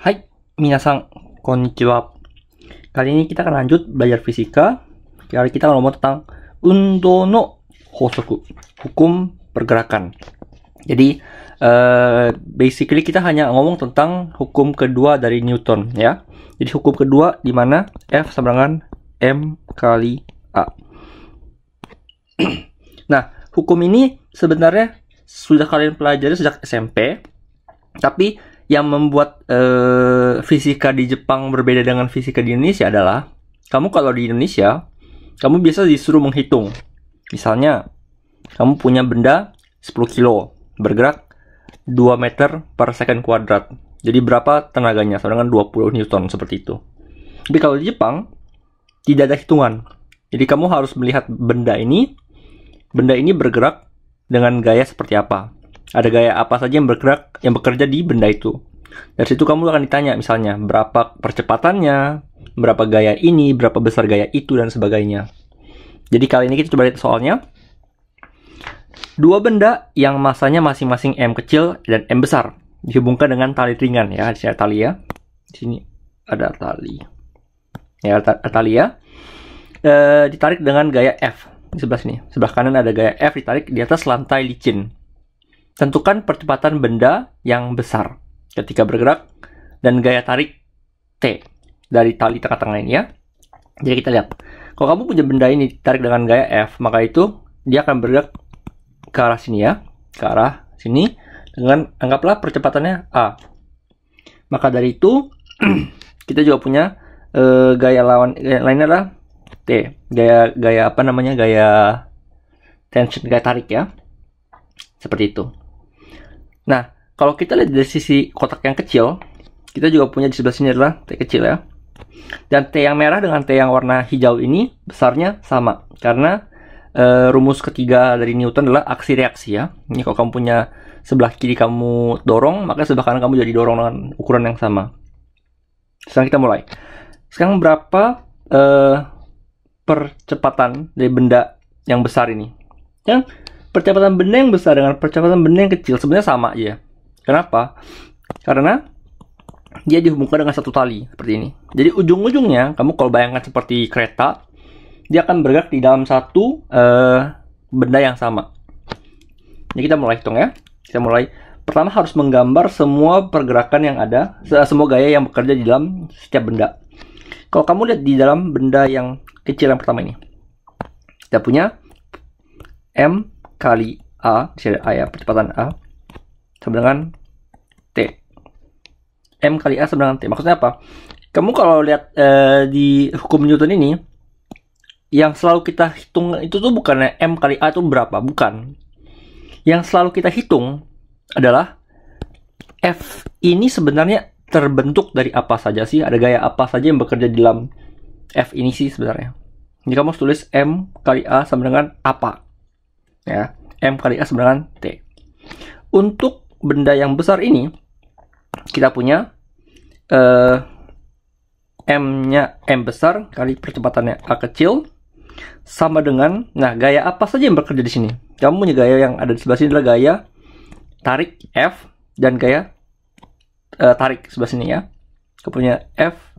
Hai, minasan, konnichiwa. Kali ini kita akan lanjut belajar fisika. Kali kita akan ngomong tentang undo no hosoku, hukum pergerakan. Jadi, basically kita hanya ngomong tentang hukum kedua dari Newton, ya. Jadi hukum kedua di mana F sama dengan M kali A. Nah, hukum ini sebenarnya sudah kalian pelajari sejak SMP, tapi yang membuat fisika di Jepang berbeda dengan fisika di Indonesia adalah kamu kalau di Indonesia kamu biasa disuruh menghitung. Misalnya kamu punya benda 10 kilo bergerak 2 meter per second kuadrat. Jadi berapa tenaganya? Sama dengan 20 Newton seperti itu. Tapi kalau di Jepang tidak ada hitungan. Jadi kamu harus melihat benda ini bergerak dengan gaya seperti apa. Ada gaya apa saja yang bergerak, yang bekerja di benda itu. Dari situ kamu akan ditanya misalnya berapa percepatannya, berapa gaya ini, berapa besar gaya itu, dan sebagainya. Jadi kali ini kita coba lihat soalnya. Dua benda yang masanya masing-masing M kecil dan M besar dihubungkan dengan tali ringan, ya. Di sini ada tali, ya. Di sini ada tali. Ya, tali, ya. Ditarik dengan gaya F di sebelah sini. Sebelah kanan ada gaya F ditarik di atas lantai licin. Tentukan percepatan benda yang besar ketika bergerak dan gaya tarik T dari tali tengah-tengah ini, ya. Jadi kita lihat. Kalau kamu punya benda ini ditarik dengan gaya F, maka itu dia akan bergerak ke arah sini, ya. Ke arah sini dengan anggaplah percepatannya A. Maka dari itu kita juga punya gaya lainnya adalah T. Gaya apa namanya? Gaya tension, gaya tarik, ya. Seperti itu. Nah, kalau kita lihat dari sisi kotak yang kecil, kita juga punya di sebelah sini adalah T kecil, ya. Dan T yang merah dengan T yang warna hijau ini besarnya sama. Karena rumus ketiga dari Newton adalah aksi reaksi, ya. Ini kalau kamu punya sebelah kiri kamu dorong, maka sebelah kanan kamu jadi dorong dengan ukuran yang sama. Sekarang kita mulai. Sekarang berapa percepatan dari benda yang besar ini? Yang percepatan benda yang besar dengan percepatan benda yang kecil sebenarnya sama aja. Kenapa? Karena dia dihubungkan dengan satu tali seperti ini. Jadi ujung-ujungnya kamu kalau bayangkan seperti kereta, dia akan bergerak di dalam satu benda yang sama. Jadi kita mulai hitung, ya. Kita mulai. Pertama harus menggambar semua pergerakan yang ada, semua gaya yang bekerja di dalam setiap benda. Kalau kamu lihat di dalam benda yang kecil yang pertama ini, kita punya M kali A, di sini A, ya, percepatan A sama dengan T. M kali A sama dengan T. Maksudnya apa? Kamu kalau lihat di hukum Newton ini, yang selalu kita hitung itu tuh bukannya M kali A itu berapa, bukan. Yang selalu kita hitung adalah F ini sebenarnya terbentuk dari apa saja sih? Ada gaya apa saja yang bekerja di dalam F ini sih sebenarnya. Jadi kamu harus tulis M kali A sama dengan apa? Ya, M kali A sama dengan T. Untuk benda yang besar ini, kita punya M-nya M besar kali percepatannya A kecil sama dengan, nah, gaya apa saja yang bekerja di sini. Kamu punya gaya yang ada di sebelah sini adalah gaya tarik F dan gaya tarik sebelah sini, ya. Kamu punya F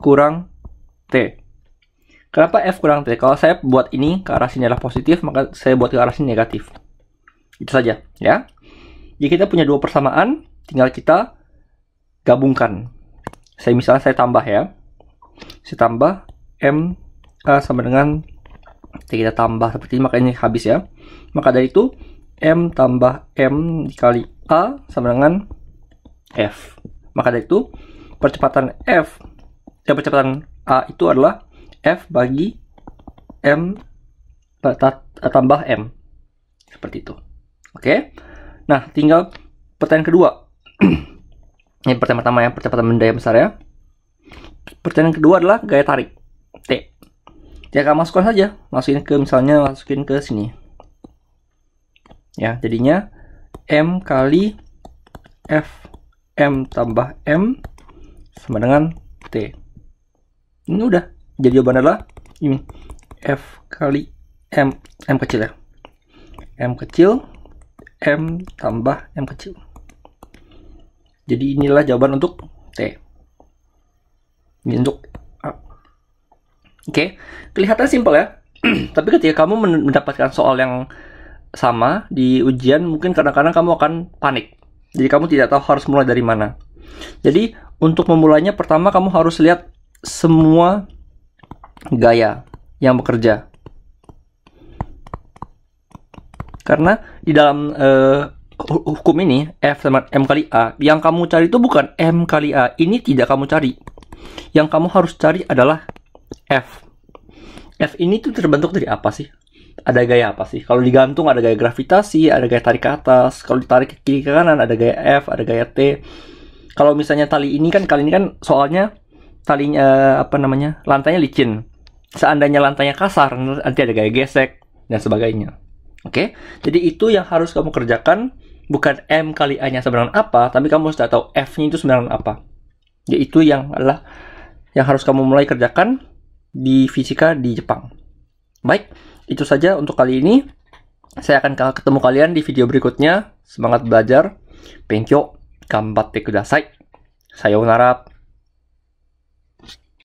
kurang T. Kenapa F kurang T? Kalau saya buat ini ke arah sini adalah positif, maka saya buat ke arah sini negatif. Itu saja, ya. Jadi kita punya dua persamaan, tinggal kita gabungkan. Misalnya saya tambah, ya. Saya tambah M A sama dengan T, kita tambah seperti ini, maka ini habis, ya. Maka dari itu M tambah M dikali A sama dengan F. Maka dari itu percepatan percepatan A itu adalah F bagi M tambah M. Seperti itu. Oke. Nah, tinggal pertanyaan kedua. Ini pertama-tama yang percepatan benda yang besar, ya. Pertanyaan kedua adalah gaya tarik T. Ya, kamu masukkan saja. Masukin ke sini. Ya, jadinya M kali F M tambah M sama dengan T. Ini udah. Jadi jawabannya adalah ini. F kali M kecil, ya. M kecil M tambah M kecil. Jadi inilah jawaban untuk T. Ini untuk A. Oke, kelihatan simpel ya. Tapi ketika kamu mendapatkan soal yang sama di ujian, mungkin kadang-kadang kamu akan panik. Jadi kamu tidak tahu harus mulai dari mana. Jadi untuk memulainya, pertama kamu harus lihat semua gaya yang bekerja. Karena di dalam hukum ini, F sama M kali A, yang kamu cari itu bukan M kali A. Ini tidak kamu cari. Yang kamu harus cari adalah F. F ini tuh terbentuk dari apa sih? Ada gaya apa sih? Kalau digantung ada gaya gravitasi, ada gaya tarik ke atas. Kalau ditarik ke kiri ke kanan ada gaya F, ada gaya T. Kalau misalnya kali ini kan soalnya talinya lantainya licin. Seandainya lantainya kasar, nanti ada gaya gesek dan sebagainya. Oke? Jadi itu yang harus kamu kerjakan, bukan M kali A-nya sebenarnya apa, tapi kamu harus tahu F-nya itu sebenarnya apa. Yaitu yang harus kamu mulai kerjakan di fisika di Jepang. Baik, itu saja untuk kali ini. Saya akan ketemu kalian di video berikutnya. Semangat belajar. Benkyou, gambatte kudasai. Sayonara.